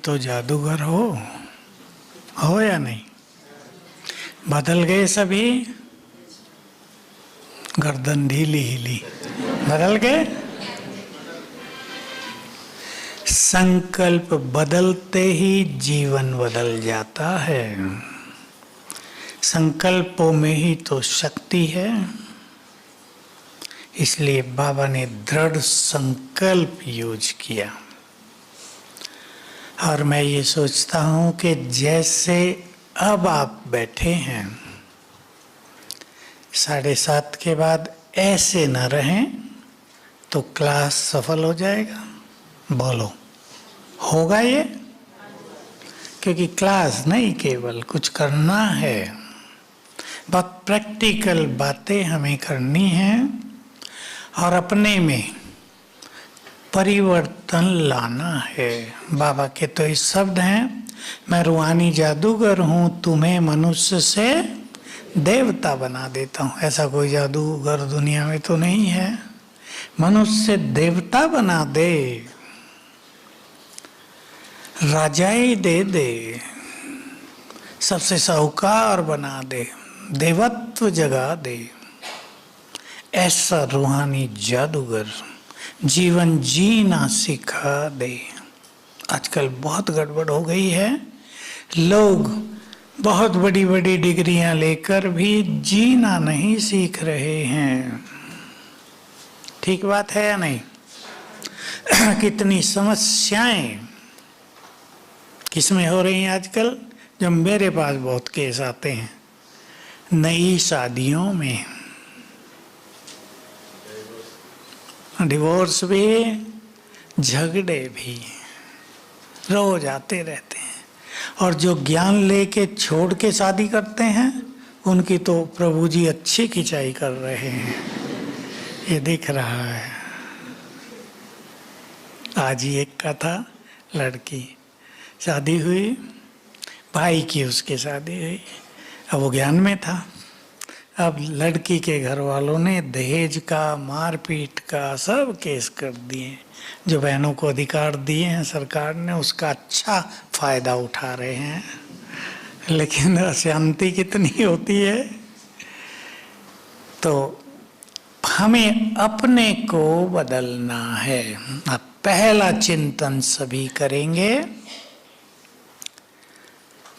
तो जादूगर हो या नहीं? बदल गए सभी, गर्दन ढीली हिली, बदल गए। संकल्प बदलते ही जीवन बदल जाता है। संकल्पों में ही तो शक्ति है। इसलिए बाबा ने दृढ़ संकल्प यूज किया। और मैं ये सोचता हूँ कि जैसे अब आप बैठे हैं, 7:30 के बाद ऐसे न रहें तो क्लास सफल हो जाएगा। बोलो, होगा ये? क्योंकि क्लास नहीं, केवल कुछ करना है। बहुत प्रैक्टिकल बातें हमें करनी है और अपने में परिवर्तन लाना है। बाबा के तो इस शब्द हैं, मैं रूहानी जादूगर हूँ, तुम्हें मनुष्य से देवता बना देता हूँ। ऐसा कोई जादूगर दुनिया में तो नहीं है। मनुष्य से देवता बना दे, राजाई दे, सबसे साहूकार बना दे, देवत्व जगा दे। ऐसा रूहानी जादूगर जीवन जीना सिखा दे। आजकल बहुत गड़बड़ हो गई है। लोग बहुत बड़ी बड़ी डिग्रियां लेकर भी जीना नहीं सीख रहे हैं। ठीक बात है या नहीं? कितनी समस्याएं किसमें हो रही हैं आजकल? जब मेरे पास बहुत केस आते हैं, नई शादियों में डिवोर्स भी, झगड़े भी रोज आते रहते हैं। और जो ज्ञान लेके छोड़ के शादी करते हैं, उनकी तो प्रभु जी अच्छी खिंचाई कर रहे हैं, ये दिख रहा है। आज ही एक का था, लड़की शादी हुई, भाई की उसके शादी हुई। अब वो ज्ञान में था। अब लड़की के घर वालों ने दहेज का, मारपीट का सब केस कर दिए। जो बहनों को अधिकार दिए हैं सरकार ने, उसका अच्छा फायदा उठा रहे हैं। लेकिन अशांति कितनी होती है। तो हमें अपने को बदलना है। अब पहला चिंतन सभी करेंगे,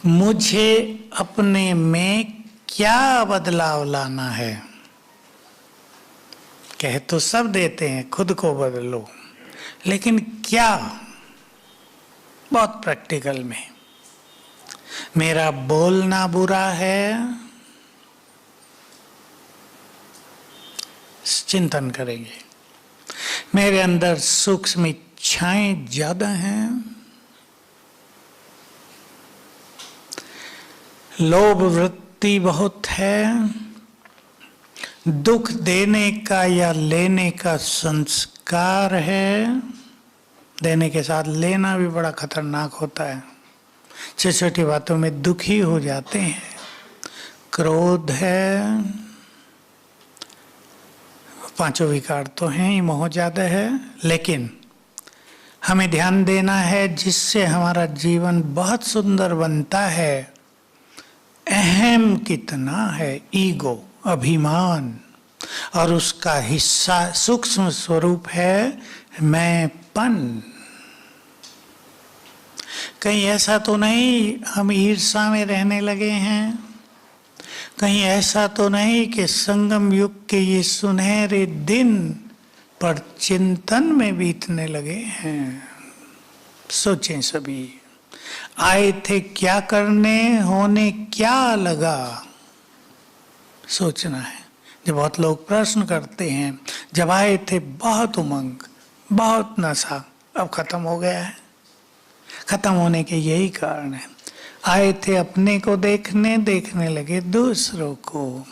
मुझे अपने में क्या बदलाव लाना है। कह तो सब देते हैं खुद को बदलो, लेकिन क्या? बहुत प्रैक्टिकल में। मेरा बोलना बुरा है, चिंतन करेंगे। मेरे अंदर सूक्ष्म इच्छाएं ज्यादा हैं, लोभ वृत्ति बहुत है, दुख देने का या लेने का संस्कार है। देने के साथ लेना भी बड़ा खतरनाक होता है। छोटी छोटी बातों में दुखी हो जाते हैं। क्रोध है, पांचों विकार तो हैं ही, मोह ज्यादा है। लेकिन हमें ध्यान देना है जिससे हमारा जीवन बहुत सुंदर बनता है। अहम कितना है, ईगो, अभिमान, और उसका हिस्सा सूक्ष्म स्वरूप है मैंपन। कहीं ऐसा तो नहीं हम ईर्ष्या में रहने लगे हैं? कहीं ऐसा तो नहीं कि संगम युग के ये सुनहरे दिन पर चिंतन में बीतने लगे हैं? सोचें सभी। आए थे क्या करने, होने क्या लगा? सोचना है। जब बहुत लोग प्रश्न करते हैं, जब आए थे बहुत उमंग, बहुत नशा, अब खत्म हो गया है। खत्म होने के यही कारण है। आए थे अपने को देखने, देखने लगे दूसरों को।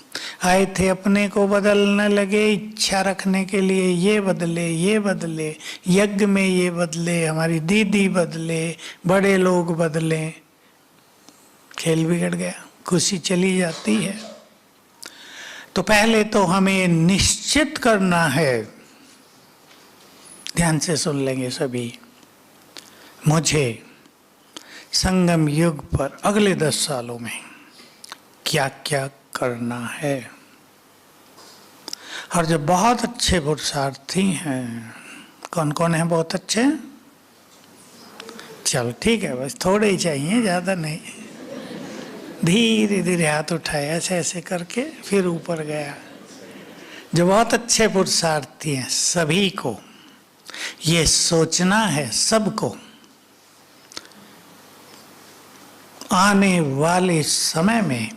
आए थे अपने को बदलने लगे, इच्छा रखने के लिए ये बदले, ये बदले, यज्ञ में ये बदले, हमारी दीदी बदले, बड़े लोग बदले। खेल बिगड़ गया, खुशी चली जाती है। तो पहले तो हमें निश्चित करना है, ध्यान से सुन लेंगे सभी, मुझे संगम युग पर अगले 10 सालों में क्या क्या करना है। और जो बहुत अच्छे पुरुषार्थी हैं, कौन कौन है बहुत अच्छे? चलो ठीक है, बस थोड़े ही चाहिए, ज़्यादा नहीं। धीरे धीरे हाथ उठाया ऐसे ऐसे करके, फिर ऊपर गया। जो बहुत अच्छे पुरुषार्थी हैं, सभी को ये सोचना है, सबको आने वाले समय में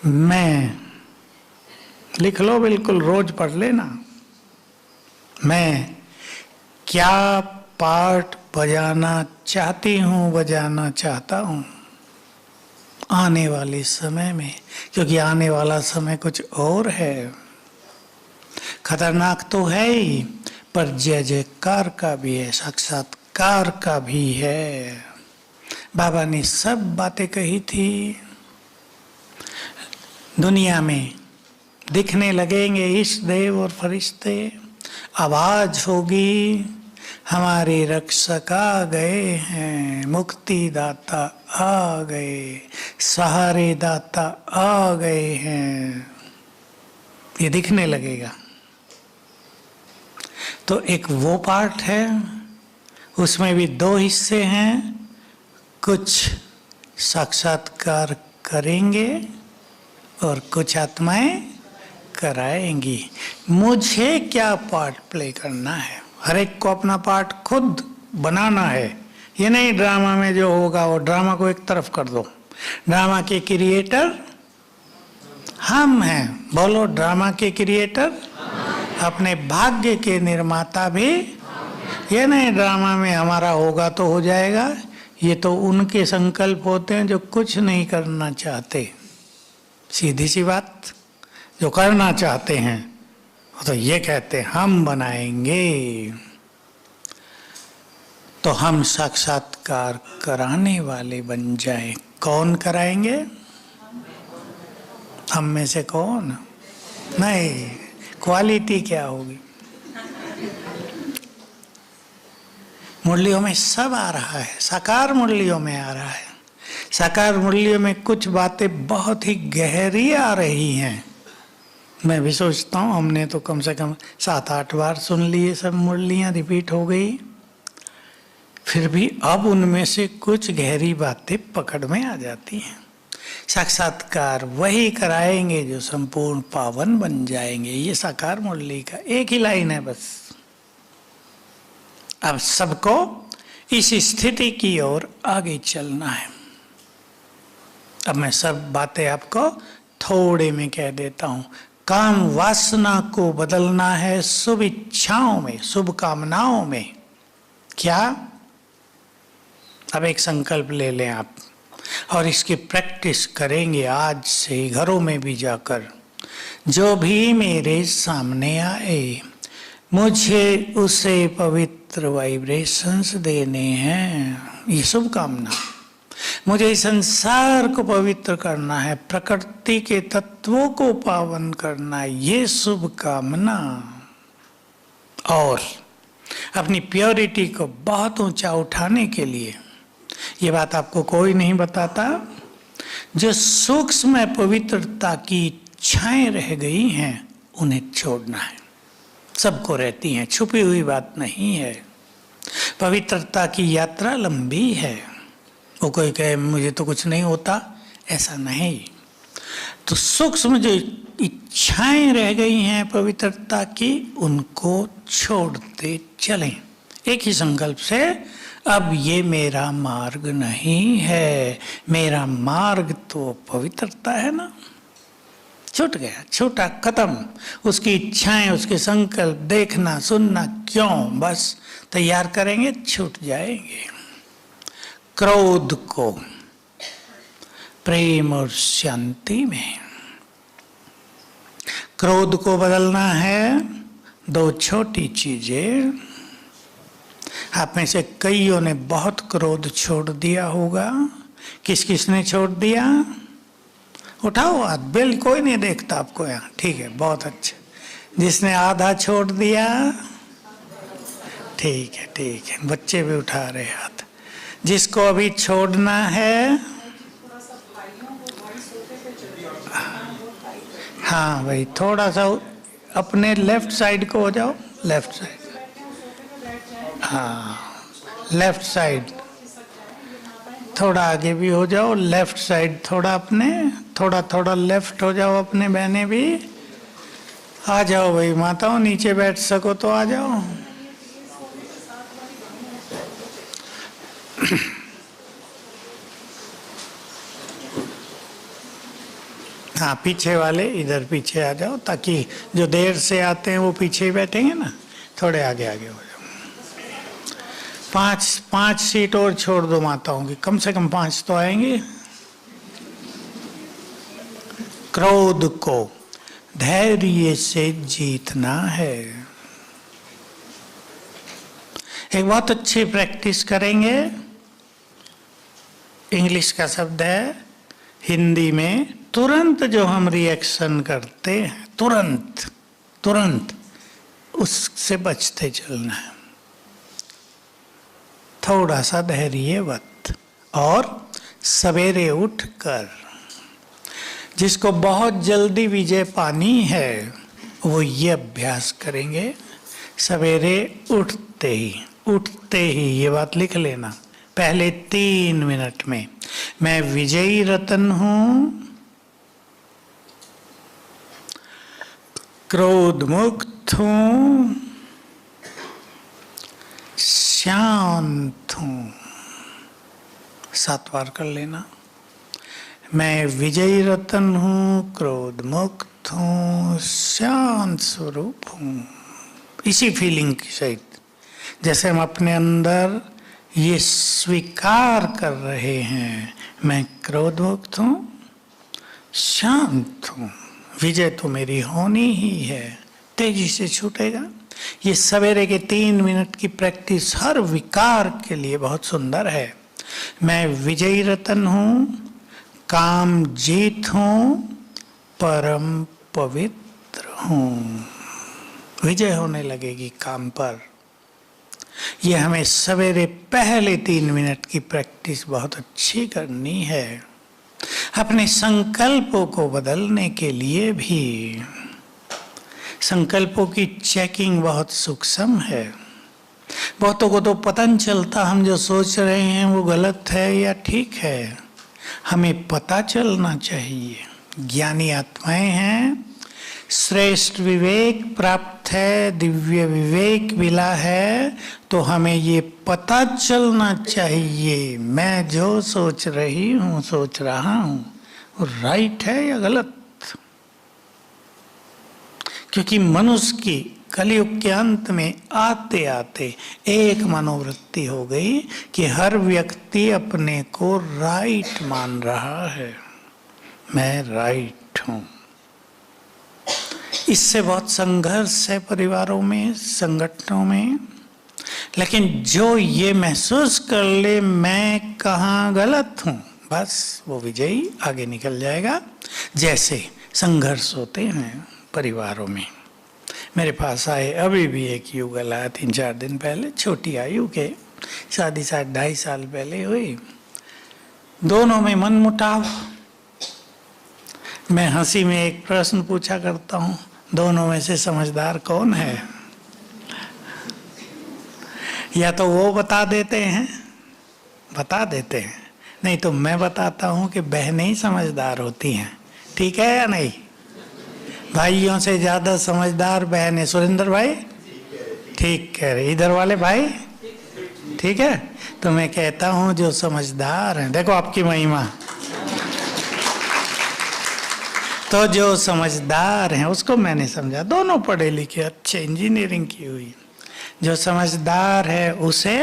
मैं, लिख लो बिल्कुल, रोज पढ़ लेना, मैं क्या पार्ट बजाना चाहती हूँ, बजाना चाहता हूँ आने वाले समय में। क्योंकि आने वाला समय कुछ और है, खतरनाक तो है ही, पर जय जयकार का भी है, साक्षात्कार का भी है। बाबा ने सब बातें कही थी। दुनिया में दिखने लगेंगे इष्ट देव और फरिश्ते, आवाज होगी हमारे रक्षक आ गए हैं, मुक्ति दाता आ गए, सहारे दाता आ गए हैं, ये दिखने लगेगा। तो एक वो पार्ट है, उसमें भी 2 हिस्से हैं। कुछ साक्षात्कार करेंगे और कुछ आत्माएं कराएंगी। मुझे क्या पार्ट प्ले करना है, हर एक को अपना पार्ट खुद बनाना है। ये नहीं ड्रामा में जो होगा वो ड्रामा को एक तरफ कर दो। ड्रामा के क्रिएटर हम हैं, बोलो ड्रामा के क्रिएटर, अपने भाग्य के निर्माता भी। ये नहीं ड्रामा में हमारा होगा तो हो जाएगा, ये तो उनके संकल्प होते हैं जो कुछ नहीं करना चाहते। सीधी सी बात, जो करना चाहते हैं तो ये कहते हैं हम बनाएंगे। तो हम साक्षात्कार कराने वाले बन जाएं। कौन कराएंगे? हम में से कौन? नहीं, क्वालिटी क्या होगी? मुरलियों में सब आ रहा है, साकार मुरलियों में आ रहा है। साकार मुरलियों में कुछ बातें बहुत ही गहरी आ रही हैं। मैं भी सोचता हूँ, हमने तो कम से कम 7-8 बार सुन लिए, सब मुरलियाँ रिपीट हो गई, फिर भी अब उनमें से कुछ गहरी बातें पकड़ में आ जाती हैं। साक्षात्कार वही कराएंगे जो संपूर्ण पावन बन जाएंगे। ये साकार मुरली का एक ही लाइन है बस। अब सबको इस स्थिति की ओर आगे चलना है। अब मैं सब बातें आपको थोड़े में कह देता हूं। काम वासना को बदलना है शुभ इच्छाओं में, शुभ कामनाओं में। क्या? अब एक संकल्प ले लें आप और इसकी प्रैक्टिस करेंगे आज से, घरों में भी जाकर। जो भी मेरे सामने आए मुझे उसे पवित्र वाइब्रेशंस देने हैं, ये शुभ कामना। मुझे इस संसार को पवित्र करना है, प्रकृति के तत्वों को पावन करना है, ये शुभ कामना। और अपनी प्योरिटी को बहुत ऊंचा उठाने के लिए, ये बात आपको कोई नहीं बताता, जो सूक्ष्म पवित्रता की इच्छाएं रह गई हैं उन्हें छोड़ना है। सबको रहती हैं, छुपी हुई बात नहीं है। पवित्रता की यात्रा लंबी है। वो कोई कहे मुझे तो कुछ नहीं होता, ऐसा नहीं। तो सूक्ष्म जो इच्छाएं रह गई हैं पवित्रता की, उनको छोड़ते चलें एक ही संकल्प से। अब ये मेरा मार्ग नहीं है, मेरा मार्ग तो पवित्रता है ना। छूट गया, छूटा, खत्म। उसकी इच्छाएं, उसके संकल्प देखना सुनना क्यों, बस तैयार करेंगे, छूट जाएंगे। क्रोध को प्रेम और शांति में, क्रोध को बदलना है 2 छोटी चीजें। आप में से कईयों ने बहुत क्रोध छोड़ दिया होगा। किस किस ने छोड़ दिया? उठाओ हाथ, बिल कोई नहीं देखता आपको यहाँ, ठीक है, बहुत अच्छा। जिसने आधा छोड़ दिया, ठीक है, ठीक है, बच्चे भी उठा रहे हाथ। जिसको अभी छोड़ना है, हाँ भाई थोड़ा सा अपने लेफ्ट साइड को हो जाओ, लेफ्ट साइड, हाँ लेफ्ट साइड, थोड़ा आगे भी हो जाओ, लेफ्ट साइड थोड़ा अपने, थोड़ा थोड़ा लेफ्ट हो जाओ अपने, बहने भी आ जाओ भाई, माताओं नीचे बैठ सको तो आ जाओ। हाँ पीछे वाले इधर पीछे आ जाओ, ताकि जो देर से आते हैं वो पीछे ही बैठेंगे ना, थोड़े आगे आगे हो जाओ। पांच सीट और छोड़ दो माताओं की, कम से कम 5 तो आएंगे। क्रोध को धैर्य से जीतना है। एक बहुत अच्छी प्रैक्टिस करेंगे। इंग्लिश का शब्द है, हिंदी में तुरंत जो हम रिएक्शन करते हैं, तुरंत तुरंत उससे बचते चलना है। थोड़ा सा धैर्यवत, और सवेरे उठकर, जिसको बहुत जल्दी विजय पानी है वो ये अभ्यास करेंगे, सवेरे उठते ही ये बात लिख लेना, पहले 3 मिनट में मैं विजयी रतन हूं, क्रोध मुक्त हूं, शांत हूं। 7 बार कर लेना। मैं विजयी रतन हूं, क्रोध मुक्त हूं, शांत स्वरूप हूं। इसी फीलिंग के सहित, जैसे हम अपने अंदर ये स्वीकार कर रहे हैं, मैं क्रोध मुक्त हूं, शांत हूं, विजय तो मेरी होनी ही है, तेजी से छूटेगा। ये सवेरे के 3 मिनट की प्रैक्टिस हर विकार के लिए बहुत सुंदर है। मैं विजयी रतन हूं, काम जीत हूं, परम पवित्र हूं। विजय होने लगेगी काम पर। यह हमें सवेरे पहले 3 मिनट की प्रैक्टिस बहुत अच्छी करनी है। अपने संकल्पों को बदलने के लिए भी, संकल्पों की चेकिंग बहुत सूक्ष्म है। बहुतों को तो पता नहीं चलता हम जो सोच रहे हैं वो गलत है या ठीक है। हमें पता चलना चाहिए। ज्ञानी आत्माएं हैं, श्रेष्ठ विवेक प्राप्त है, दिव्य विवेक मिला है, तो हमें ये पता चलना चाहिए मैं जो सोच रही हूँ, सोच रहा हूँ, वो राइट है या गलत। क्योंकि मनुष्य की कलयुग के अंत में आते आते एक मनोवृत्ति हो गई कि हर व्यक्ति अपने को राइट मान रहा है, मैं राइट हूँ। इससे बहुत संघर्ष है परिवारों में, संगठनों में। लेकिन जो ये महसूस कर ले मैं कहाँ गलत हूँ, बस वो विजयी आगे निकल जाएगा। जैसे संघर्ष होते हैं परिवारों में। मेरे पास आए अभी भी एक युगल आया 3-4 दिन पहले, छोटी आयु के, शादी 2.5 साल पहले हुई। दोनों में मनमुटाव। मैं हंसी में एक प्रश्न पूछा करता हूँ, दोनों में से समझदार कौन है? या तो वो बता देते हैं, नहीं तो मैं बताता हूँ कि बहनें ही समझदार होती हैं। ठीक है या नहीं? भाइयों से ज्यादा समझदार बहनें। सुरेंद्र भाई ठीक कह रहे, इधर वाले भाई ठीक है। तो मैं कहता हूँ जो समझदार हैं, देखो आपकी महिमा, तो जो समझदार हैं उसको मैंने समझा, दोनों पढ़े लिखे अच्छे, इंजीनियरिंग की हुई। जो समझदार है उसे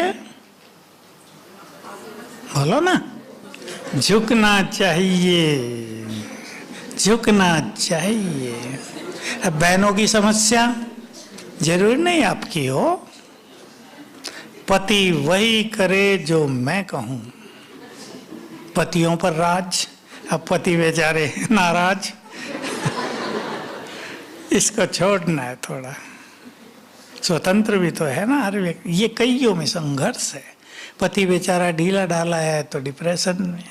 बोलो ना, झुकना चाहिए, झुकना चाहिए। अब बहनों की समस्या जरूर नहीं आपकी हो, पति वही करे जो मैं कहूं। पतियों पर राज, अब पति बेचारे नाराज। इसको छोड़ना है थोड़ा, स्वतंत्र भी तो है ना हर व्यक्ति। ये कईयों में संघर्ष है। पति बेचारा ढीला ढाला है तो डिप्रेशन में,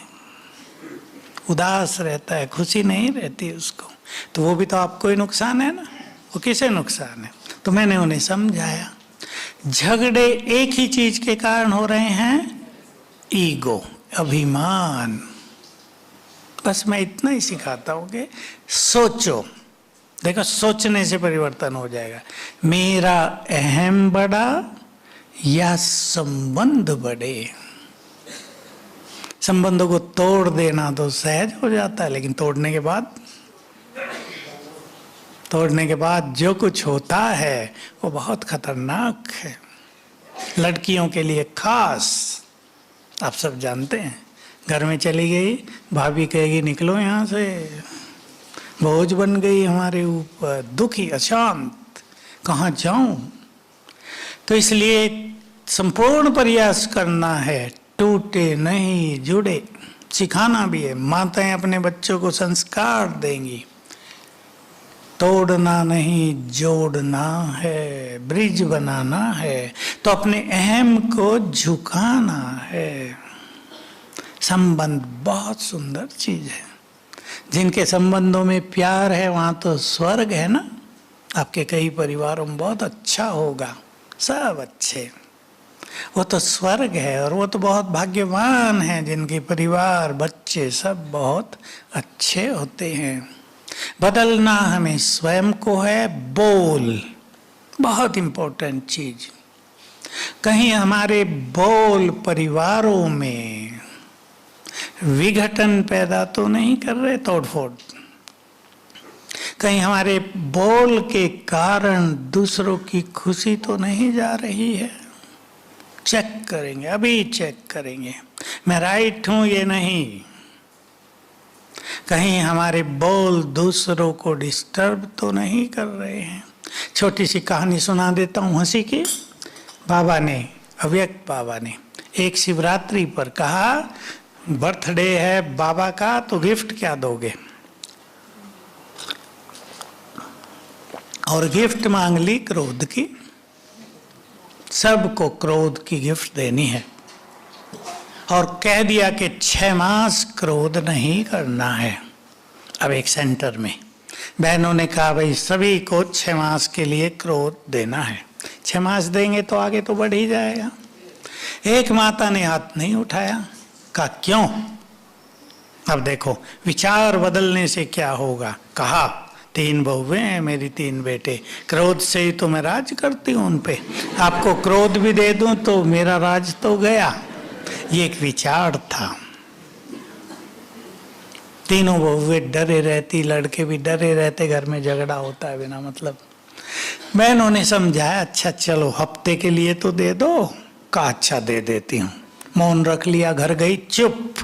उदास रहता है, खुशी नहीं रहती उसको, तो वो भी तो आपको ही नुकसान है ना, वो किसे नुकसान है। तो मैंने उन्हें समझाया झगड़े एक ही चीज के कारण हो रहे हैं, ईगो, अभिमान। बस मैं इतना ही सिखाता हूं कि सोचो, देखो सोचने से परिवर्तन हो जाएगा। मेरा अहम बड़ा या संबंध बड़े। संबंधों को तोड़ देना तो सहज हो जाता है, लेकिन तोड़ने के बाद जो कुछ होता है वो बहुत खतरनाक है। लड़कियों के लिए खास, आप सब जानते हैं, घर में चली गई, भाभी कहेगी निकलो यहाँ से, बोझ बन गई हमारे ऊपर, दुखी, अशांत, कहाँ जाऊं। तो इसलिए संपूर्ण प्रयास करना है, टूटे नहीं जुड़े। सिखाना भी है, माताएं अपने बच्चों को संस्कार देंगी, तोड़ना नहीं जोड़ना है, ब्रिज बनाना है, तो अपने अहम को झुकाना है। संबंध बहुत सुंदर चीज है। जिनके संबंधों में प्यार है वहां तो स्वर्ग है ना। आपके कई परिवारों में बहुत अच्छा होगा, सब अच्छे, वो तो स्वर्ग है। और वो तो बहुत भाग्यवान हैं जिनके परिवार, बच्चे सब बहुत अच्छे होते हैं। बदलना हमें स्वयं को है। बोल बहुत इंपॉर्टेंट चीज। कहीं हमारे बोल परिवारों में विघटन पैदा तो नहीं कर रहे, तोड़फोड़। कहीं हमारे बोल के कारण दूसरों की खुशी तो नहीं जा रही है। चेक करेंगे, अभी चेक करेंगे, मैं राइट हूं ये नहीं। कहीं हमारे बोल दूसरों को डिस्टर्ब तो नहीं कर रहे हैं। छोटी सी कहानी सुना देता हूं हंसी की। बाबा ने, अव्यक्त बाबा ने एक शिवरात्रि पर कहा, बर्थडे है बाबा का तो गिफ्ट क्या दोगे? और गिफ्ट मांग ली क्रोध की। सबको क्रोध की गिफ्ट देनी है। और कह दिया कि 6 मास क्रोध नहीं करना है। अब एक सेंटर में बहनों ने कहा भाई सभी को 6 मास के लिए क्रोध देना है। 6 मास देंगे तो आगे तो बढ़ ही जाएगा। एक माता ने हाथ नहीं उठाया, कहा क्यों? अब देखो विचार बदलने से क्या होगा। कहा 3 बहुएं हैं मेरी, 3 बेटे, क्रोध से ही तो मैं राज करती हूं उन पे। आपको क्रोध भी दे दूं तो मेरा राज तो गया। ये एक विचार था। तीनों बहुएं डरे रहती, लड़के भी डरे रहते, घर में झगड़ा होता है बिना मतलब। बहनों ने समझाया, अच्छा चलो हफ्ते के लिए तो दे दो। कहा अच्छा दे देती हूँ। मौन रख लिया, घर गई चुप।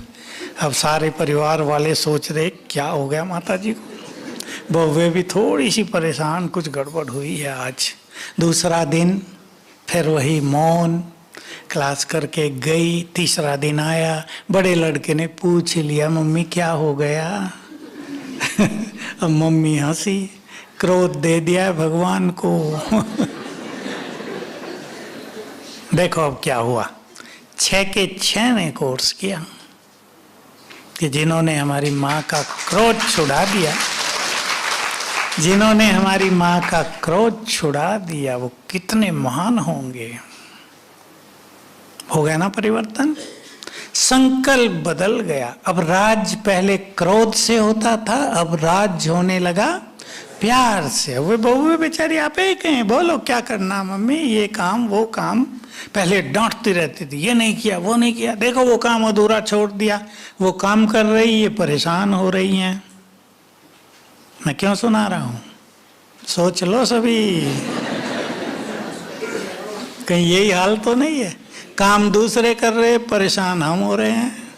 अब सारे परिवार वाले सोच रहे क्या हो गया माता जी को। बहुएं भी थोड़ी सी परेशान, कुछ गड़बड़ हुई है आज। दूसरा दिन फिर वही मौन, क्लास करके गई। तीसरा दिन आया, बड़े लड़के ने पूछ लिया मम्मी क्या हो गया। अब मम्मी हंसी, क्रोध दे दिया है भगवान को। देखो अब क्या हुआ। 6 के 6 ने कोर्स किया कि जिन्होंने हमारी माँ का क्रोध छुड़ा दिया, जिन्होंने हमारी माँ का क्रोध छुड़ा दिया वो कितने महान होंगे। हो गया ना परिवर्तन। संकल्प बदल गया। अब राज पहले क्रोध से होता था, अब राज होने लगा प्यार से। वे बहू बेचारी आप ही कहें, बोलो क्या करना मम्मी, ये काम वो काम। पहले डांटती रहती थी, ये नहीं किया वो नहीं किया, देखो वो काम अधूरा छोड़ दिया। वो काम कर रही, ये परेशान हो रही हैं। मैं क्यों सुना रहा हूं? सोच लो सभी, कहीं यही हाल तो नहीं है। काम दूसरे कर रहे, परेशान हम हो रहे हैं।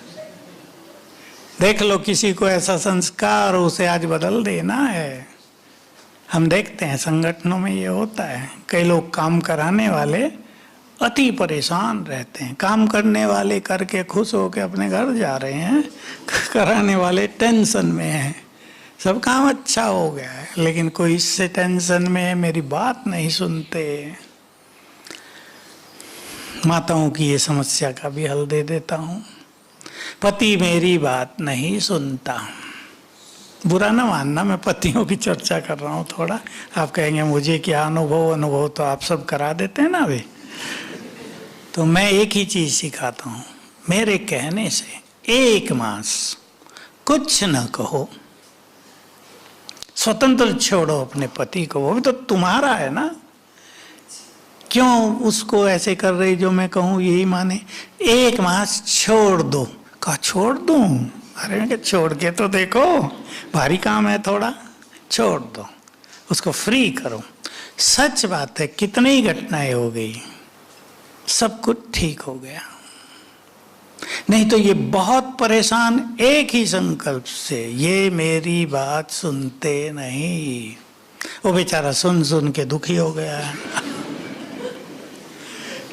देख लो किसी को ऐसा संस्कार, उसे आज बदल देना है। हम देखते हैं संगठनों में ये होता है। कई लोग काम कराने वाले अति परेशान रहते हैं। काम करने वाले करके खुश होकर अपने घर जा रहे हैं, कराने वाले टेंशन में हैं। सब काम अच्छा हो गया है लेकिन कोई इससे टेंशन में है, मेरी बात नहीं सुनते। माताओं की ये समस्या का भी हल दे देता हूँ। पति मेरी बात नहीं सुनता। बुरा ना मानना, मैं पतियों की चर्चा कर रहा हूँ थोड़ा। आप कहेंगे मुझे क्या अनुभव तो आप सब करा देते हैं ना अभी। तो मैं एक ही चीज सिखाता हूँ, मेरे कहने से 1 मास कुछ न कहो, स्वतंत्र छोड़ो अपने पति को, वो भी तो तुम्हारा है ना। क्यों उसको ऐसे कर रही जो मैं कहूँ यही माने। 1 मास छोड़ दो। कहा छोड़ दूं? अरे मैं छोड़ के तो देखो, भारी काम है थोड़ा, छोड़ दो, उसको फ्री करो। सच बात है, कितनी घटनाएं हो गई, सब कुछ ठीक हो गया। नहीं तो ये बहुत परेशान एक ही संकल्प से, ये मेरी बात सुनते नहीं। वो बेचारा सुन सुन के दुखी हो गया है।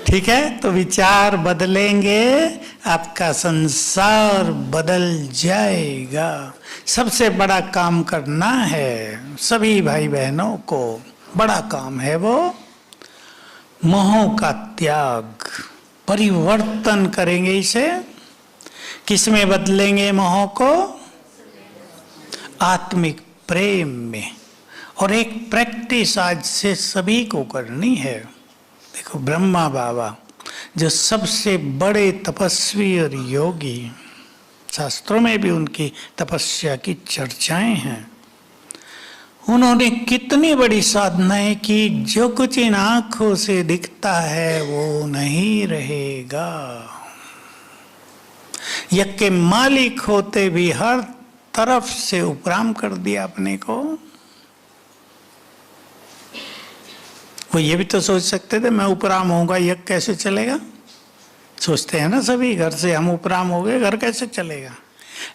ठीक है, तो विचार बदलेंगे, आपका संसार बदल जाएगा। सबसे बड़ा काम करना है सभी भाई बहनों को, बड़ा काम है वो मोह का त्याग। परिवर्तन करेंगे इसे, किसमें बदलेंगे मोह को? आत्मिक प्रेम में। और एक प्रैक्टिस आज से सभी को करनी है। देखो ब्रह्मा बाबा जो सबसे बड़े तपस्वी और योगी, शास्त्रों में भी उनकी तपस्या की चर्चाएं हैं। उन्होंने कितनी बड़ी साधनाएं की, जो कुछ इन आंखों से दिखता है वो नहीं रहेगा। यज्ञ के मालिक होते भी हर तरफ से उपराम कर दिया अपने को। वो ये भी तो सोच सकते थे मैं उपराम होऊंगा, यज्ञ कैसे चलेगा। सोचते हैं ना सभी, घर से हम उपराम हो गए, घर कैसे चलेगा।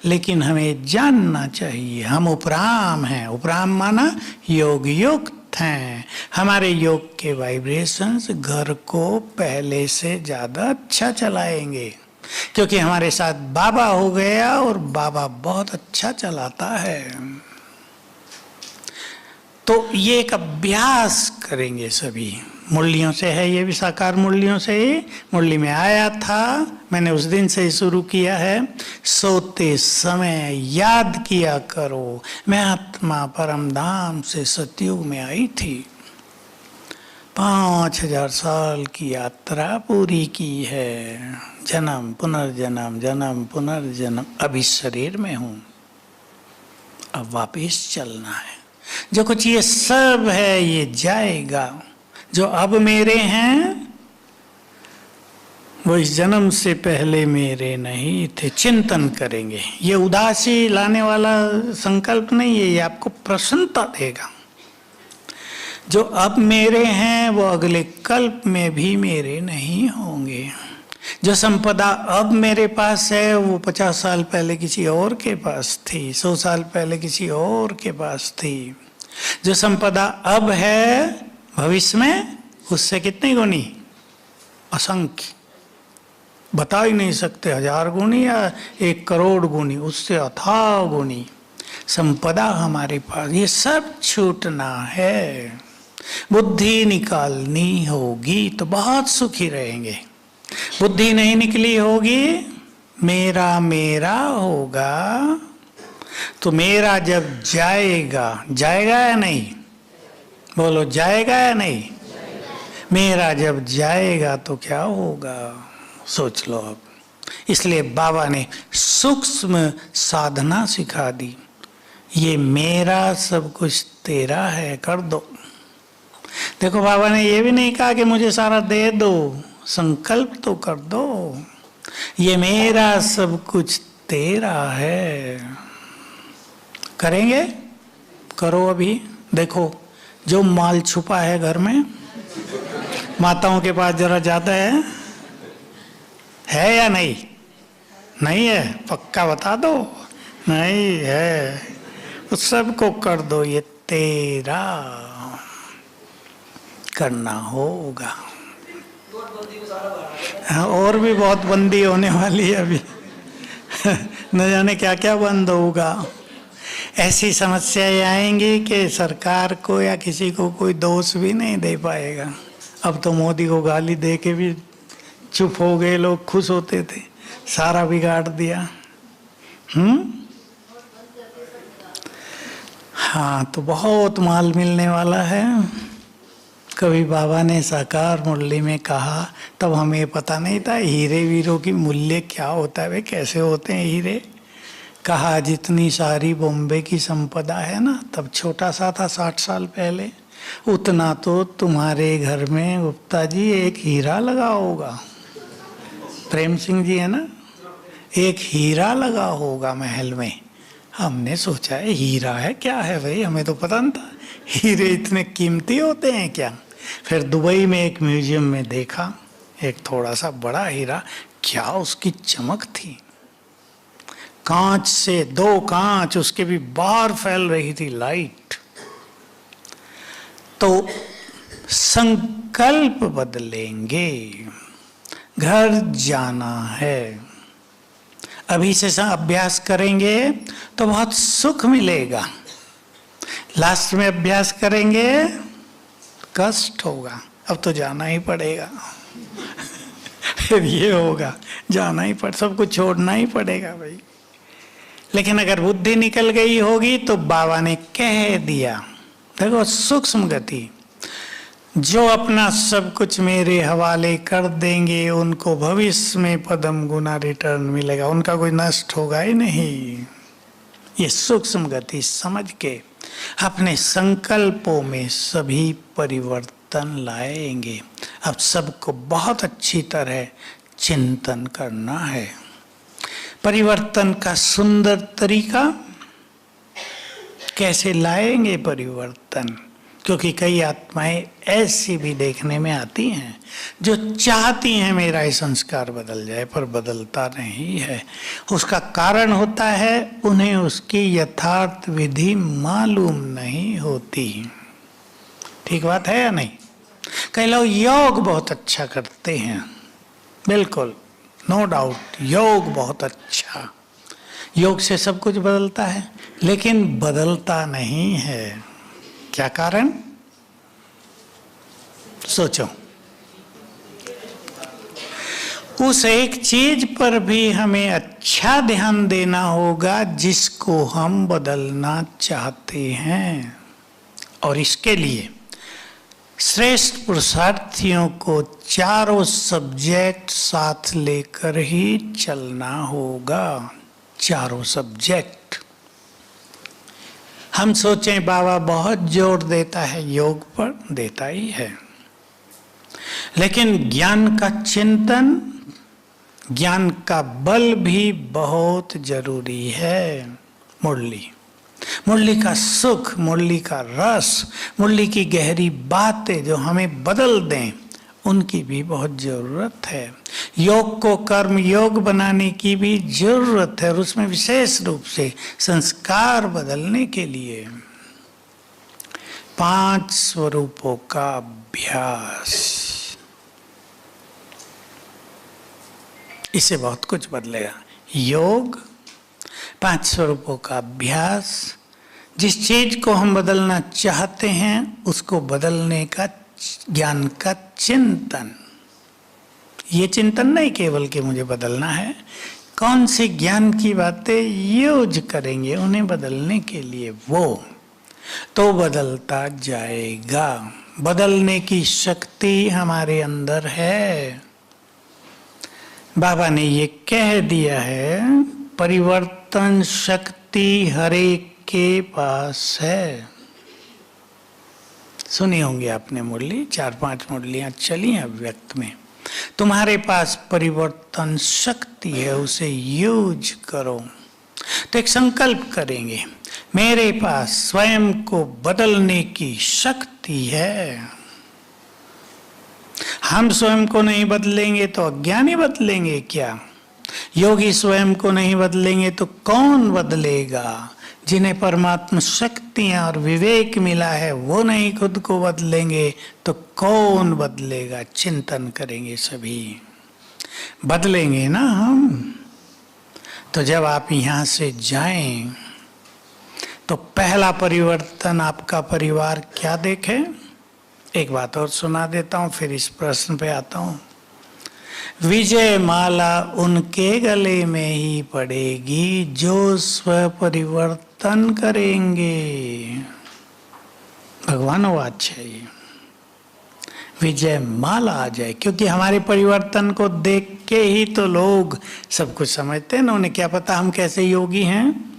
लेकिन हमें जानना चाहिए हम उपराम हैं। उपराम माना योग युक्त हैं। हमारे योग के वाइब्रेशंस घर को पहले से ज्यादा अच्छा चलाएंगे, क्योंकि हमारे साथ बाबा हो गया और बाबा बहुत अच्छा चलाता है। तो ये एक अभ्यास करेंगे सभी। मुरलियों से है, ये भी साकार मुरलियों से ही, मुरली में आया था, मैंने उस दिन से ही शुरू किया है। सोते समय याद किया करो, मैं आत्मा परम धाम से सतयुग में आई थी। 5000 साल की यात्रा पूरी की है। जन्म पुनर्जन्म, जन्म पुनर्जन्म, अब इस शरीर में हूं, अब वापिस चलना है। जो कुछ ये सब है ये जाएगा। जो अब मेरे हैं वो इस जन्म से पहले मेरे नहीं थे। चिंतन करेंगे, ये उदासी लाने वाला संकल्प नहीं है, ये आपको प्रसन्नता देगा। जो अब मेरे हैं वो अगले कल्प में भी मेरे नहीं होंगे। जो संपदा अब मेरे पास है वो 50 साल पहले किसी और के पास थी, 100 साल पहले किसी और के पास थी। जो संपदा अब है भविष्य में उससे कितनी गुनी? असंख्य, बता ही नहीं सकते, 1000 गुनी या 1 करोड़ गुनी, उससे अथाह गुनी संपदा हमारे पास। ये सब छूटना है, बुद्धि निकालनी होगी तो बहुत सुखी रहेंगे। बुद्धि नहीं निकली होगी, मेरा मेरा होगा, तो मेरा जब जाएगा, जाएगा या नहीं? बोलो जाएगा या नहीं? मेरा जब जाएगा तो क्या होगा, सोच लो अब। इसलिए बाबा ने सूक्ष्म साधना सिखा दी। ये मेरा सब कुछ तेरा है, कर दो। देखो बाबा ने ये भी नहीं कहा कि मुझे सारा दे दो, संकल्प तो कर दो। ये मेरा सब कुछ तेरा है। करेंगे? करो अभी। देखो जो माल छुपा है घर में, माताओं के पास जरा ज्यादा है या नहीं? नहीं है? पक्का बता दो। नहीं है, उस सबको कर दो। ये तेरा करना होगा। और भी बहुत बंदी होने वाली है अभी। न जाने क्या क्या बंद होगा। ऐसी समस्याएं आएंगी कि सरकार को या किसी को कोई दोष भी नहीं दे पाएगा। अब तो मोदी को गाली दे के भी चुप हो गए लोग, खुश होते थे, सारा बिगाड़ दिया। हाँ, तो बहुत माल मिलने वाला है। कभी बाबा ने साकार मुरली में कहा, तब हमें पता नहीं था हीरे वीरों की मूल्य क्या होता है, वे कैसे होते हैं हीरे। कहा जितनी सारी बॉम्बे की संपदा है ना, तब छोटा सा था 60 साल पहले, उतना तो तुम्हारे घर में गुप्ता जी एक हीरा लगा होगा। प्रेम सिंह जी है ना, एक हीरा लगा होगा महल में। हमने सोचा है हीरा है क्या है भाई, हमें तो पता नहीं था हीरे इतने कीमती होते हैं क्या। फिर दुबई में एक म्यूजियम में देखा एक थोड़ा सा बड़ा हीरा, क्या उसकी चमक थी। कांच से 2 कांच, उसके भी बाहर फैल रही थी लाइट। तो संकल्प बदलेंगे, घर जाना है, अभी से अभ्यास करेंगे तो बहुत सुख मिलेगा, लास्ट में अभ्यास करेंगे कष्ट होगा, अब तो जाना ही पड़ेगा। फिर ये होगा, जाना ही पड़, सब कुछ छोड़ना ही पड़ेगा भाई। लेकिन अगर बुद्धि निकल गई होगी तो बाबा ने कह दिया, देखो सूक्ष्म गति, जो अपना सब कुछ मेरे हवाले कर देंगे उनको भविष्य में पदम गुना रिटर्न मिलेगा, उनका कोई नष्ट होगा ही नहीं। ये सूक्ष्म गति समझ के अपने संकल्पों में सभी परिवर्तन लाएंगे। अब सबको बहुत अच्छी तरह चिंतन करना है। परिवर्तन का सुंदर तरीका, कैसे लाएंगे परिवर्तन, क्योंकि कई आत्माएं ऐसी भी देखने में आती हैं जो चाहती हैं मेरा ये संस्कार बदल जाए, पर बदलता नहीं है। उसका कारण होता है उन्हें उसकी यथार्थ विधि मालूम नहीं होती। ठीक बात है या नहीं? कई लोग योग बहुत अच्छा करते हैं, बिल्कुल नो डाउट, योग बहुत अच्छा, योग से सब कुछ बदलता है, लेकिन बदलता नहीं है। क्या कारण? सोचो। उस एक चीज पर भी हमें अच्छा ध्यान देना होगा जिसको हम बदलना चाहते हैं, और इसके लिए श्रेष्ठ पुरुषार्थियों को चारों सब्जेक्ट साथ लेकर ही चलना होगा। चारों सब्जेक्ट। हम सोचें बाबा बहुत जोर देता है योग पर, देता ही है, लेकिन ज्ञान का चिंतन, ज्ञान का बल भी बहुत जरूरी है। मुरली, मुरली का सुख, मुरली का रस, मुरली की गहरी बातें जो हमें बदल दें, उनकी भी बहुत जरूरत है। योग को कर्म योग बनाने की भी जरूरत है, और उसमें विशेष रूप से संस्कार बदलने के लिए 5 स्वरूपों का अभ्यास, इससे बहुत कुछ बदलेगा। योग, 5 स्वरूपों का अभ्यास, जिस चीज को हम बदलना चाहते हैं उसको बदलने का ज्ञान का चिंतन। ये चिंतन नहीं केवल कि मुझे बदलना है, कौन से ज्ञान की बातें यूज करेंगे उन्हें बदलने के लिए, वो तो बदलता जाएगा। बदलने की शक्ति हमारे अंदर है। बाबा ने ये कह दिया है, परिवर्तन शक्ति हर एक के पास है। सुनी होंगी आपने मुरली, 4-5 मुरलियां चली हैं अव्यक्त में। तुम्हारे पास परिवर्तन शक्ति है, उसे यूज करो। तो एक संकल्प करेंगे, मेरे पास स्वयं को बदलने की शक्ति है। हम स्वयं को नहीं बदलेंगे तो अज्ञानी बदलेंगे क्या? योगी स्वयं को नहीं बदलेंगे तो कौन बदलेगा? जिन्हें परमात्मा शक्तियां और विवेक मिला है वो नहीं खुद को बदलेंगे तो कौन बदलेगा? चिंतन करेंगे सभी, बदलेंगे ना हम। तो जब आप यहाँ से जाएं तो पहला परिवर्तन आपका परिवार क्या देखे? एक बात और सुना देता हूँ, फिर इस प्रश्न पे आता हूँ। विजय माला उनके गले में ही पड़ेगी जो स्व परिवर्तन करेंगे। भगवान वाच है ये। विजय माला आ जाए, क्योंकि हमारे परिवर्तन को देख के ही तो लोग सब कुछ समझते हैं ना। उन्हें क्या पता हम कैसे योगी हैं,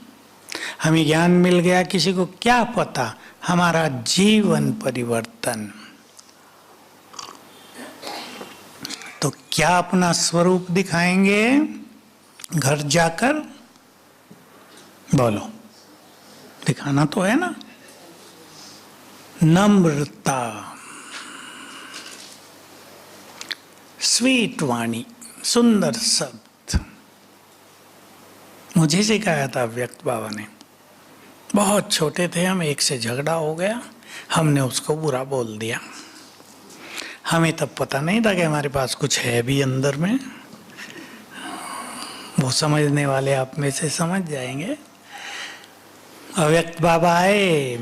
हमें ज्ञान मिल गया, किसी को क्या पता हमारा जीवन परिवर्तन। तो क्या अपना स्वरूप दिखाएंगे घर जाकर? बोलो, दिखाना तो है ना। नम्रता, स्वीट वाणी, सुंदर शब्द। मुझे सिखाया था व्यक्त बाबा ने। बहुत छोटे थे हम, एक से झगड़ा हो गया, हमने उसको बुरा बोल दिया। हमें तब पता नहीं था कि हमारे पास कुछ है भी अंदर में। वो समझने वाले आप में से समझ जाएंगे। अव्यक्त बाबा आए,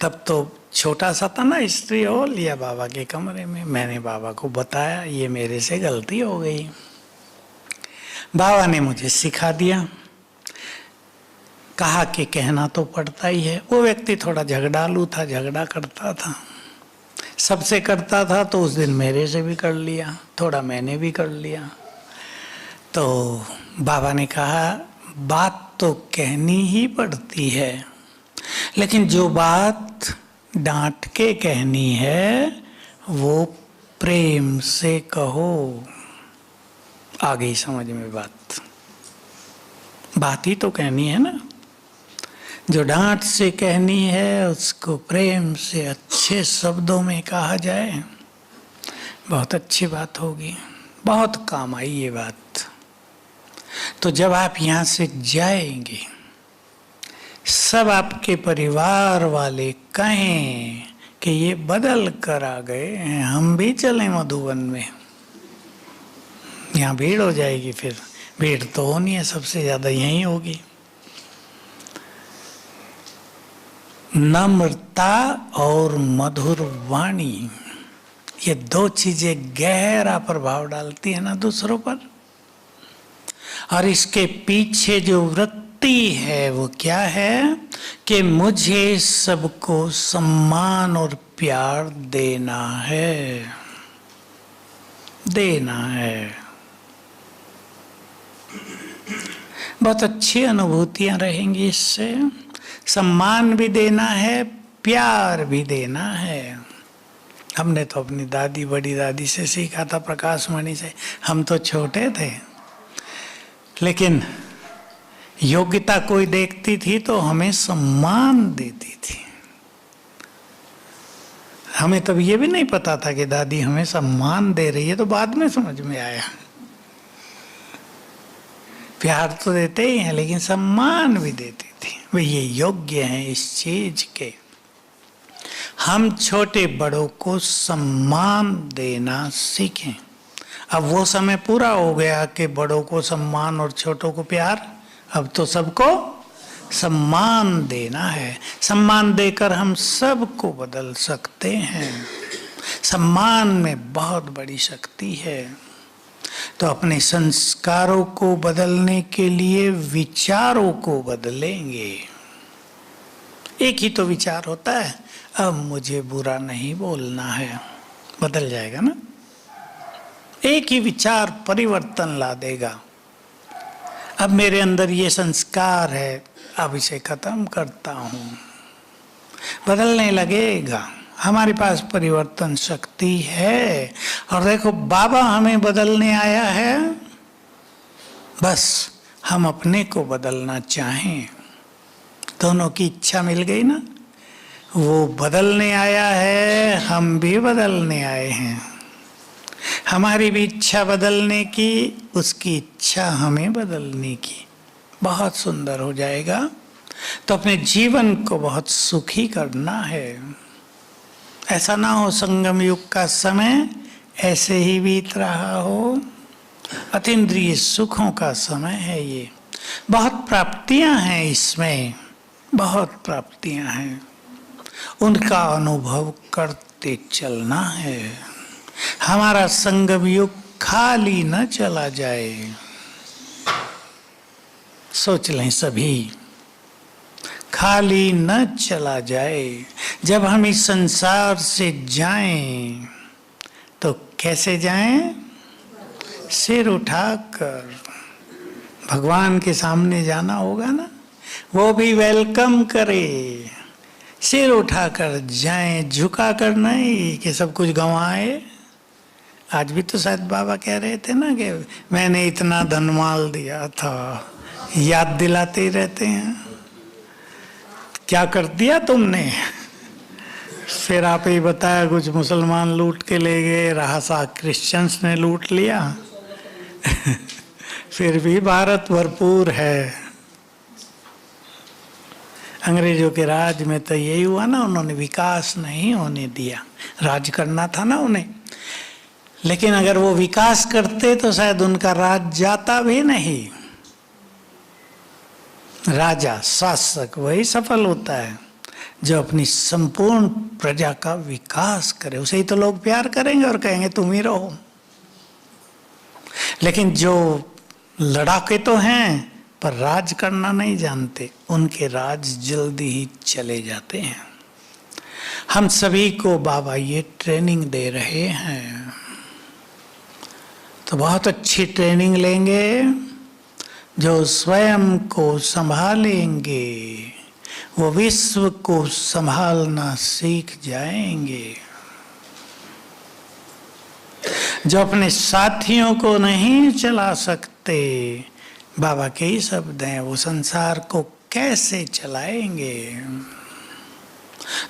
तब तो छोटा सा था ना, स्त्री हो लिया बाबा के कमरे में। मैंने बाबा को बताया ये मेरे से गलती हो गई। बाबा ने मुझे सिखा दिया, कहा कि कहना तो पड़ता ही है। वो व्यक्ति थोड़ा झगड़ालू था, झगड़ा करता था, सबसे करता था, तो उस दिन मेरे से भी कर लिया, थोड़ा मैंने भी कर लिया। तो बाबा ने कहा बात तो कहनी ही पड़ती है, लेकिन जो बात डांट के कहनी है वो प्रेम से कहो। आ गई समझ में बात? बात ही तो कहनी है ना। जो डांट से कहनी है उसको प्रेम से अच्छे शब्दों में कहा जाए, बहुत अच्छी बात होगी, बहुत काम आई ये बात। तो जब आप यहाँ से जाएंगे, सब आपके परिवार वाले कहें कि ये बदल कर आ गए हैं, हम भी चलें मधुबन में। यहाँ भीड़ हो जाएगी, फिर भीड़ तो होनी है, सबसे ज्यादा यहीं होगी। नम्रता और मधुर वाणी, ये दो चीजें गहरा प्रभाव डालती है ना दूसरों पर। और इसके पीछे जो वृत्ति है वो क्या है कि मुझे सबको सम्मान और प्यार देना है, देना है। बहुत अच्छी अनुभूतियां रहेंगी इससे। सम्मान भी देना है, प्यार भी देना है। हमने तो अपनी दादी, बड़ी दादी से सीखा था, प्रकाश मणि से। हम तो छोटे थे, लेकिन योग्यता कोई देखती थी तो हमें सम्मान देती थी। हमें तब ये भी नहीं पता था कि दादी हमें सम्मान दे रही है, तो बाद में समझ में आया। प्यार तो देते ही हैं, लेकिन सम्मान भी देती थी। वे ये योग्य हैं इस चीज के। हम छोटे बड़ों को सम्मान देना सीखें। अब वो समय पूरा हो गया कि बड़ों को सम्मान और छोटों को प्यार। अब तो सबको सम्मान देना है। सम्मान देकर हम सबको बदल सकते हैं। सम्मान में बहुत बड़ी शक्ति है। तो अपने संस्कारों को बदलने के लिए विचारों को बदलेंगे। एक ही तो विचार होता है, अब मुझे बुरा नहीं बोलना है, बदल जाएगा ना। एक ही विचार परिवर्तन ला देगा। अब मेरे अंदर ये संस्कार है, अब इसे खत्म करता हूं, बदलने लगेगा। हमारे पास परिवर्तन शक्ति है। और देखो, बाबा हमें बदलने आया है, बस हम अपने को बदलना चाहें, दोनों की इच्छा मिल गई ना। वो बदलने आया है, हम भी बदलने आए हैं। हमारी भी इच्छा बदलने की, उसकी इच्छा हमें बदलने की। बहुत सुंदर हो जाएगा। तो अपने जीवन को बहुत सुखी करना है। ऐसा ना हो संगम युग का समय ऐसे ही बीत रहा हो। अतीन्द्रिय सुखों का समय है ये। बहुत प्राप्तियां हैं इसमें, बहुत प्राप्तियां हैं। उनका अनुभव करते चलना है। हमारा संगम युग खाली न चला जाए। सोच लें सभी, खाली न चला जाए। जब हम इस संसार से जाएं तो कैसे जाएं? सिर उठाकर। भगवान के सामने जाना होगा ना, वो भी वेलकम करे। सिर उठाकर जाएं, झुकाकर नहीं कि सब कुछ गंवाए। आज भी तो शायद बाबा कह रहे थे ना कि मैंने इतना धनमाल दिया था, याद दिलाते ही रहते हैं। क्या कर दिया तुमने? फिर आप ही बताया, कुछ मुसलमान लूट के ले गए, रहा सा क्रिश्चियंस ने लूट लिया। फिर भी भारत भरपूर है। अंग्रेजों के राज में तो यही हुआ ना, उन्होंने विकास नहीं होने दिया। राज करना था ना उन्हें, लेकिन अगर वो विकास करते तो शायद उनका राज जाता भी नहीं। राजा शासक वही सफल होता है जो अपनी संपूर्ण प्रजा का विकास करे। उसे ही तो लोग प्यार करेंगे और कहेंगे तुम ही रहो। लेकिन जो लड़ाके तो हैं पर राज करना नहीं जानते, उनके राज जल्दी ही चले जाते हैं। हम सभी को बाबा ये ट्रेनिंग दे रहे हैं, तो बहुत अच्छी ट्रेनिंग लेंगे। जो स्वयं को संभालेंगे वो विश्व को संभालना सीख जाएंगे। जो अपने साथियों को नहीं चला सकते, बाबा के ही शब्द हैं, वो संसार को कैसे चलाएंगे?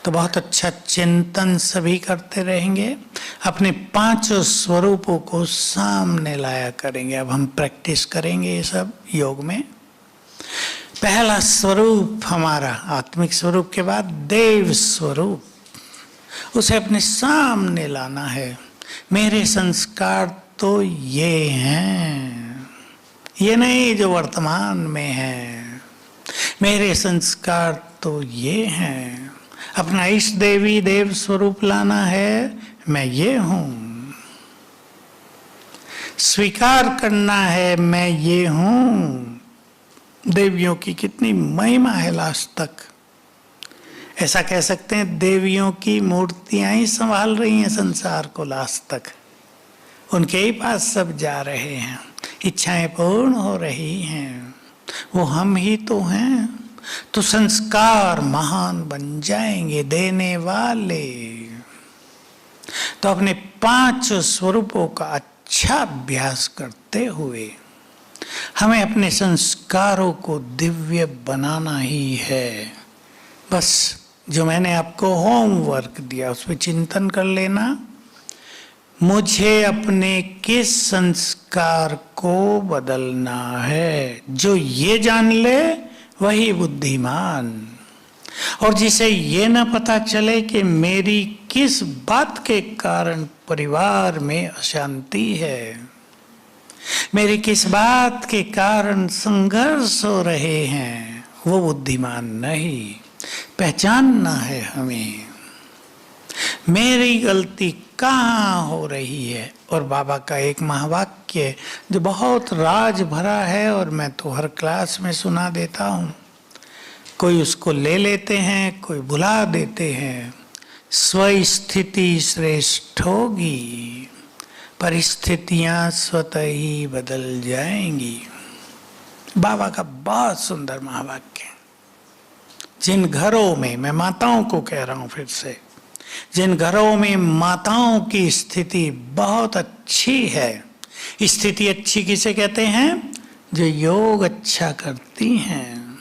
तो बहुत अच्छा चिंतन सभी करते रहेंगे, अपने पांचों स्वरूपों को सामने लाया करेंगे। अब हम प्रैक्टिस करेंगे ये सब योग में। पहला स्वरूप हमारा आत्मिक स्वरूप के बाद देव स्वरूप, उसे अपने सामने लाना है। मेरे संस्कार तो ये हैं, ये नहीं जो वर्तमान में है। मेरे संस्कार तो ये हैं। अपना इष्ट देवी देव स्वरूप लाना है, मैं ये हूं। स्वीकार करना है, मैं ये हूं। देवियों की कितनी महिमा है लास्ट तक। ऐसा कह सकते हैं देवियों की मूर्तियां ही संभाल रही हैं संसार को लास्ट तक। उनके ही पास सब जा रहे हैं, इच्छाएं पूर्ण हो रही हैं। वो हम ही तो हैं। तो संस्कार महान बन जाएंगे देने वाले। तो अपने पांच स्वरूपों का अच्छा अभ्यास करते हुए हमें अपने संस्कारों को दिव्य बनाना ही है। बस जो मैंने आपको होमवर्क दिया उस पर चिंतन कर लेना। मुझे अपने किस संस्कार को बदलना है? जो ये जान ले वही बुद्धिमान। और जिसे ये न पता चले कि मेरी किस बात के कारण परिवार में अशांति है, मेरी किस बात के कारण संघर्ष हो रहे हैं, वो बुद्धिमान नहीं। पहचानना है हमें मेरी गलती कहाँ हो रही है। और बाबा का एक महावाक्य जो बहुत राज भरा है और मैं तो हर क्लास में सुना देता हूँ। कोई उसको ले लेते हैं, कोई भुला देते हैं। स्वस्थिति श्रेष्ठ होगी, परिस्थितियां स्वतः ही बदल जाएंगी। बाबा का बहुत सुंदर महावाक्य। जिन घरों में, मैं माताओं को कह रहा हूं फिर से, जिन घरों में माताओं की स्थिति बहुत अच्छी है। स्थिति अच्छी किसे कहते हैं? जो योग अच्छा करती हैं,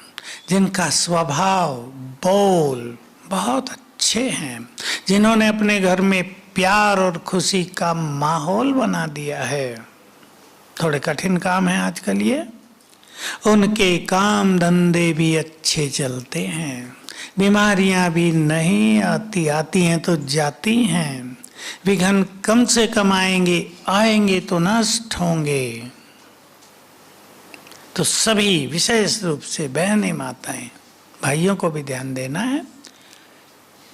जिनका स्वभाव बोल बहुत अच्छे हैं, जिन्होंने अपने घर में प्यार और खुशी का माहौल बना दिया है। थोड़े कठिन काम है आजकल ये। उनके काम धंधे भी अच्छे चलते हैं, बीमारियां भी नहीं आती, आती हैं तो जाती हैं। विघ्न कम से कम आएंगे, आएंगे तो नष्ट होंगे। तो सभी विशेष रूप से बहनें माताएं, भाइयों को भी ध्यान देना है,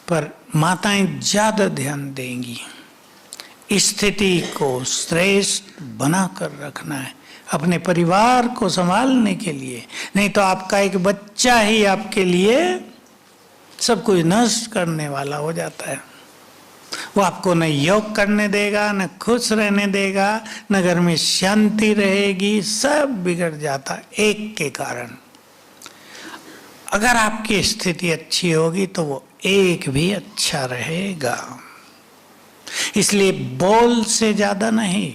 पर माताएं ज्यादा ध्यान देंगी। स्थिति को श्रेष्ठ बनाकर रखना है, अपने परिवार को संभालने के लिए। नहीं तो आपका एक बच्चा ही आपके लिए सब कुछ नष्ट करने वाला हो जाता है। वो आपको न योग करने देगा, न खुश रहने देगा, न घर में शांति रहेगी, सब बिगड़ जाता एक के कारण। अगर आपकी स्थिति अच्छी होगी तो वो एक भी अच्छा रहेगा। इसलिए बोल से ज्यादा नहीं,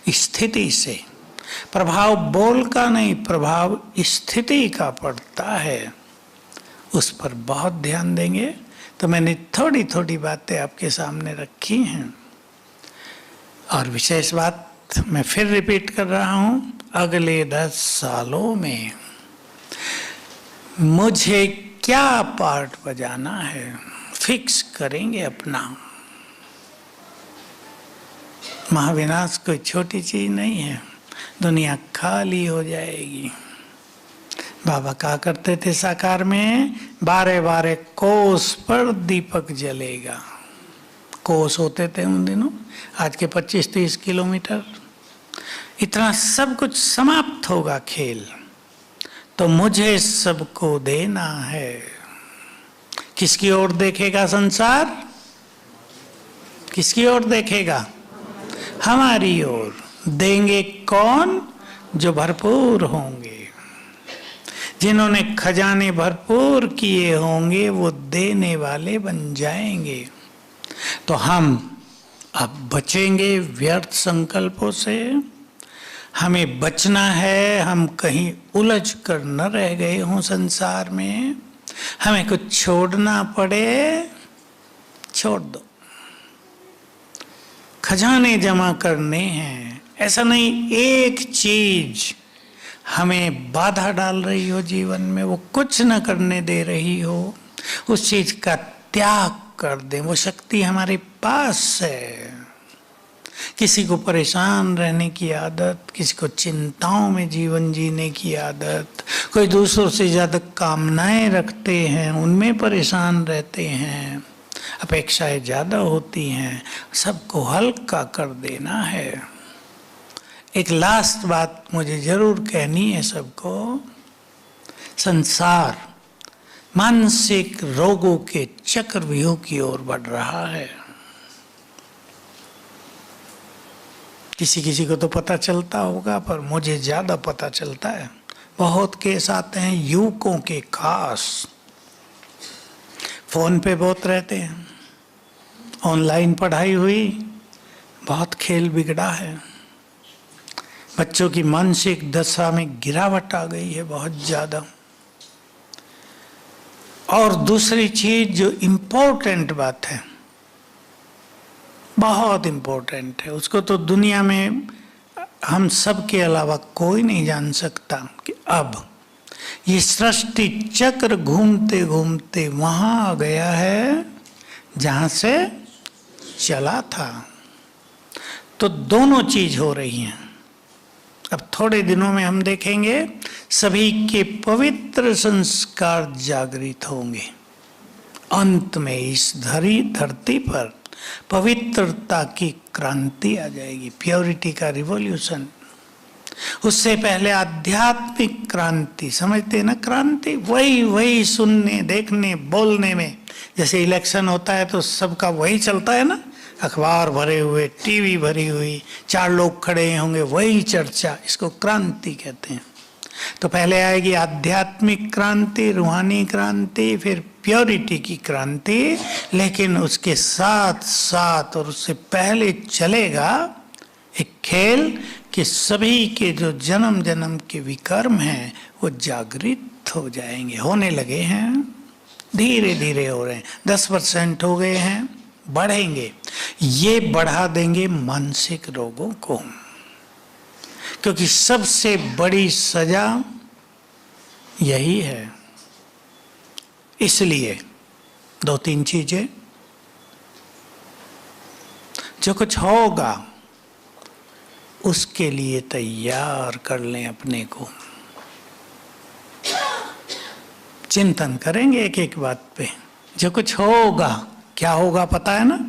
स्थिति से। प्रभाव बोल का नहीं, प्रभाव स्थिति का पड़ता है, उस पर बहुत ध्यान देंगे। तो मैंने थोड़ी थोड़ी बातें आपके सामने रखी हैं। और विशेष बात मैं फिर रिपीट कर रहा हूं, अगले 10 सालों में मुझे क्या पार्ट बजाना है, फिक्स करेंगे अपना। महाविनाश कोई छोटी चीज नहीं है, दुनिया खाली हो जाएगी। बाबा कहा करते थे साकार में, 12-12 कोस पर दीपक जलेगा। कोस होते थे उन दिनों, आज के 25-30 किलोमीटर। इतना सब कुछ समाप्त होगा खेल, तो मुझे सबको देना है। किसकी ओर देखेगा संसार? किसकी ओर देखेगा? हमारी ओर। देंगे कौन? जो भरपूर होंगे, जिन्होंने खजाने भरपूर किए होंगे, वो देने वाले बन जाएंगे। तो हम अब बचेंगे व्यर्थ संकल्पों से। हमें बचना है, हम कहीं उलझ कर न रह गए हों संसार में। हमें कुछ छोड़ना पड़े, छोड़ दो। खजाने जमा करने हैं, ऐसा नहीं एक चीज हमें बाधा डाल रही हो जीवन में, वो कुछ न करने दे रही हो, उस चीज का त्याग कर दें। वो शक्ति हमारे पास है। किसी को परेशान रहने की आदत, किसी को चिंताओं में जीवन जीने की आदत, कोई दूसरों से ज्यादा कामनाएं रखते हैं, उनमें परेशान रहते हैं, अपेक्षाएं ज्यादा होती हैं। सबको हल्का कर देना है। एक लास्ट बात मुझे जरूर कहनी है सबको। संसार मानसिक रोगों के चक्रव्यूह की ओर बढ़ रहा है। किसी किसी को तो पता चलता होगा, पर मुझे ज्यादा पता चलता है। बहुत केस आते हैं युवकों के, खास फोन पे बहुत रहते हैं, ऑनलाइन पढ़ाई हुई, बहुत खेल बिगड़ा है, बच्चों की मानसिक दशा में गिरावट आ गई है बहुत ज्यादा। और दूसरी चीज जो इम्पोर्टेंट बात है, बहुत इम्पोर्टेंट है, उसको तो दुनिया में हम सब के अलावा कोई नहीं जान सकता, कि अब ये सृष्टि चक्र घूमते घूमते वहां आ गया है जहां से चला था। तो दोनों चीज हो रही हैं। अब थोड़े दिनों में हम देखेंगे सभी के पवित्र संस्कार जागृत होंगे। अंत में इस धरती पर पवित्रता की क्रांति आ जाएगी, प्योरिटी का रिवॉल्यूशन। उससे पहले आध्यात्मिक क्रांति, समझते ना, क्रांति वही सुनने, देखने, बोलने में। जैसे इलेक्शन होता है तो सबका वही चलता है ना, अखबार भरे हुए, टीवी भरी हुई, 4 लोग खड़े होंगे, वही चर्चा, इसको क्रांति कहते हैं। तो पहले आएगी आध्यात्मिक क्रांति, रूहानी क्रांति, फिर प्योरिटी की क्रांति। लेकिन उसके साथ साथ और उससे पहले चलेगा एक खेल कि सभी के जो जन्म जन्म के विकर्म हैं वो जागृत हो जाएंगे, होने लगे हैं, धीरे धीरे हो रहे हैं। 10% हो गए हैं, बढ़ेंगे। ये बढ़ा देंगे मानसिक रोगों को, क्योंकि सबसे बड़ी सजा यही है। इसलिए 2-3 चीजें, जो कुछ होगा उसके लिए तैयार कर लें अपने को। चिंतन करेंगे एक एक बात पे। जो कुछ होगा, क्या होगा पता है ना?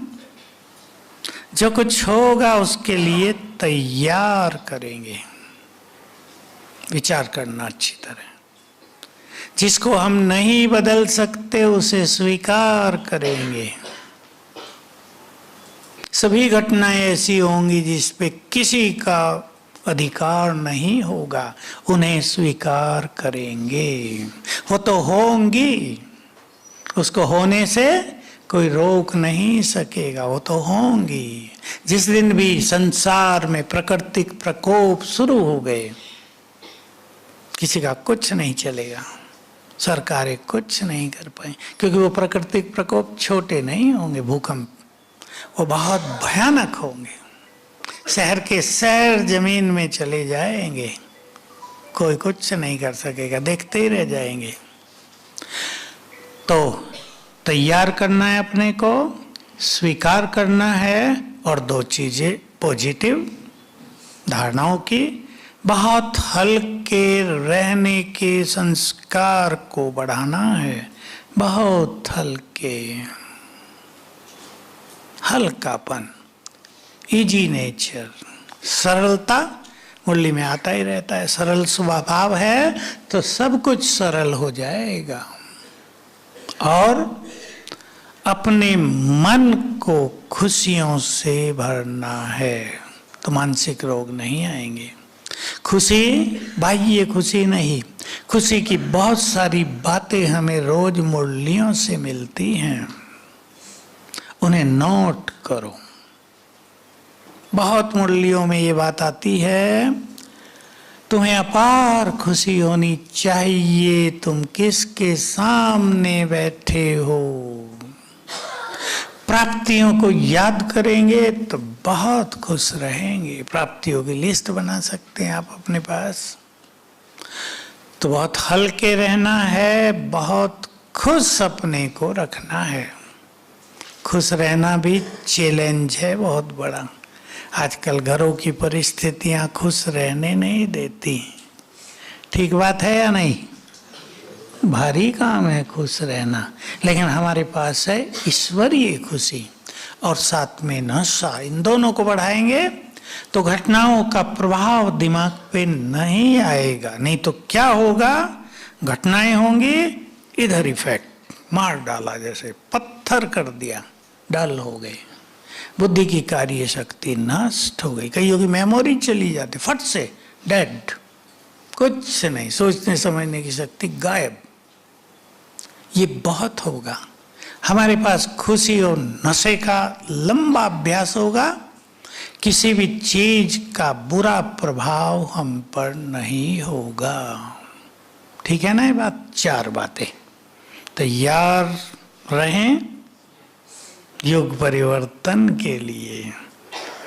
जो कुछ होगा उसके लिए तैयार करेंगे, विचार करना अच्छी तरह। जिसको हम नहीं बदल सकते उसे स्वीकार करेंगे। सभी घटनाएं ऐसी होंगी जिस पे किसी का अधिकार नहीं होगा, उन्हें स्वीकार करेंगे। वो तो होंगी, उसको होने से कोई रोक नहीं सकेगा, वो तो होंगी। जिस दिन भी संसार में प्राकृतिक प्रकोप शुरू हो गए, किसी का कुछ नहीं चलेगा, सरकारें कुछ नहीं कर पाए, क्योंकि वो प्राकृतिक प्रकोप छोटे नहीं होंगे। भूकंप वो बहुत भयानक होंगे, शहर के शहर जमीन में चले जाएंगे, कोई कुछ नहीं कर सकेगा, देखते ही रह जाएंगे। तो तैयार करना है अपने को, स्वीकार करना है, और दो चीजें पॉजिटिव धारणाओं की, बहुत हल्के रहने के संस्कार को बढ़ाना है, बहुत हल्के, हल्कापन, इजी नेचर, सरलता मुरली में आता ही रहता है। सरल स्वभाव है तो सब कुछ सरल हो जाएगा। और अपने मन को खुशियों से भरना है तो मानसिक रोग नहीं आएंगे। खुशी बाह्य खुशी नहीं, खुशी की बहुत सारी बातें हमें रोज मुरलियों से मिलती हैं, उन्हें नोट करो। बहुत मुरलियों में ये बात आती है, तुम्हें अपार खुशी होनी चाहिए, तुम किसके सामने बैठे हो। प्राप्तियों को याद करेंगे तो बहुत खुश रहेंगे। प्राप्तियों की लिस्ट बना सकते हैं आप अपने पास। तो बहुत हल्के रहना है, बहुत खुश अपने को रखना है। खुश रहना भी चैलेंज है बहुत बड़ा। आजकल घरों की परिस्थितियां खुश रहने नहीं देती। ठीक बात है या नहीं? भारी काम है खुश रहना, लेकिन हमारे पास है ईश्वरीय खुशी और साथ में नशा। इन दोनों को बढ़ाएंगे तो घटनाओं का प्रभाव दिमाग पे नहीं आएगा। नहीं तो क्या होगा, घटनाएं होंगी, इधर इफेक्ट मार डाला, जैसे पत्थर कर दिया, डल हो गए, बुद्धि की कार्य शक्ति नष्ट हो गई, कईयों की मेमोरी चली जाती, फट से डेड, कुछ नहीं, सोचने समझने की शक्ति गायब। ये बहुत होगा। हमारे पास खुशी और नशे का लंबा अभ्यास होगा, किसी भी चीज का बुरा प्रभाव हम पर नहीं होगा। ठीक है ना ये बात? चार बातें। तैयार रहें युग परिवर्तन के लिए।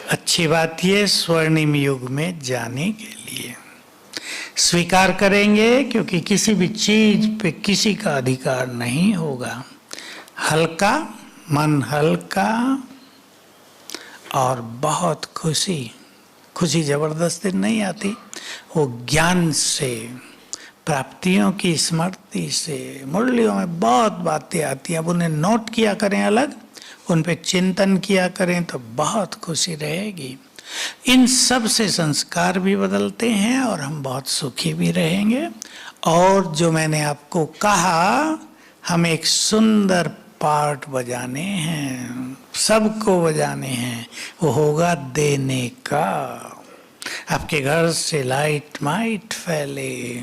अच्छी बात ये स्वर्णिम युग में जाने के लिए स्वीकार करेंगे, क्योंकि किसी भी चीज पे किसी का अधिकार नहीं होगा। हल्का मन, हल्का, और बहुत खुशी। खुशी जबरदस्ती नहीं आती, वो ज्ञान से, प्राप्तियों की स्मृति से। मुरलियों में बहुत बातें आती हैं, अब उन्हें नोट किया करें अलग, उन पे चिंतन किया करें तो बहुत खुशी रहेगी। इन सब से संस्कार भी बदलते हैं और हम बहुत सुखी भी रहेंगे। और जो मैंने आपको कहा, हम एक सुंदर पार्ट बजाने हैं, सबको बजाने हैं, वो होगा देने का। आपके घर से लाइट माइट फैले,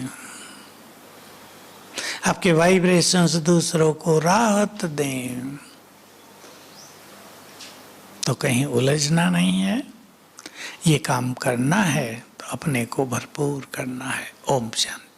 आपके वाइब्रेशंस दूसरों को राहत दें, तो कहीं उलझना नहीं है। ये काम करना है तो अपने को भरपूर करना है। ओम शांति।